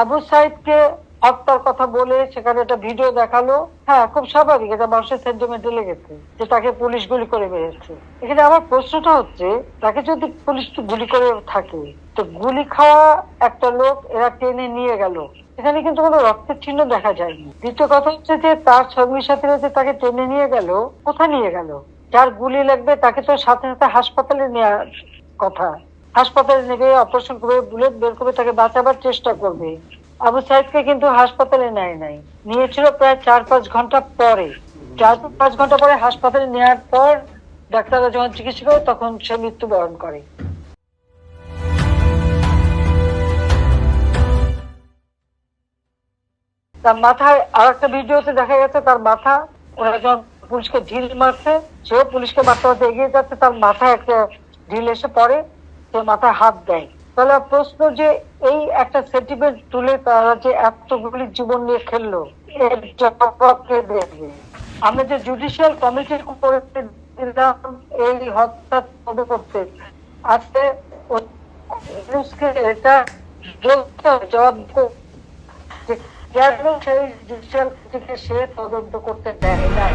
আবু সাইদকে হত্যার কথা বলে সেখানে একটা ভিডিও দেখালো। হ্যাঁ, খুব স্বাভাবিক, এটা মানুষের সেন্টিমেন্টে লেগেছে যে তাকে পুলিশ গুলি করে মেরেছে। এখানে আমার প্রশ্নটা হচ্ছে, তাকে যদি পুলিশ গুলি করে থাকে, তো গুলি খাওয়া একটা লোক এরা টেনে নিয়ে গেল, এখানে কিন্তু কোনো রক্তের চিহ্ন দেখা যায়নি। দ্বিতীয় কথা হচ্ছে যে তার সঙ্গী সাথীরা যে তাকে টেনে নিয়ে গেল, কোথায় নিয়ে গেল? যার গুলি লাগবে তাকে তো সাথে সাথে হাসপাতালে নেওয়ার কথা। হাসপাতালে নেবে, অপারেশন করে, বুলেট বের করে তাকে বাঁচাবার চেষ্টা করবে। আবু সাইদকে কিন্তু হাসপাতালে নেয় নাই, নিয়েছিল প্রায় 4-5 ঘন্টা পরে। 4-5 ঘন্টা পরে হাসপাতালে নেওয়ার পর ডাক্তাররা যখন চিকিৎসা করে তখন সে মৃত্যুবরণ করে। তার মাথায় আর একটা ভিডিওতে দেখা গেছে তার মাথা, ওরা যখন পুলিশকে ঢিল মারছে, সেও পুলিশকে মারতে মারতে এগিয়ে যাচ্ছে, তার মাথায় একটা ঢিল এসে পড়ে, সে মাথায় হাত দেয়। তাহলে প্রশ্ন যে এই একটা সেন্টিমেন্ট তুলে তারা যে এতগুলি জীবন নিয়ে খেললো, এর জবাব কে দেবে? আমরা যে জুডিশিয়াল কমিটি করে দিলাম এই হত্যা তদন্ত করতে, আজকে এটা বলতে হবে, জবাব যে কেন সেই জুডিশিয়াল থেকে সে তদন্ত করতে দেয় নাই।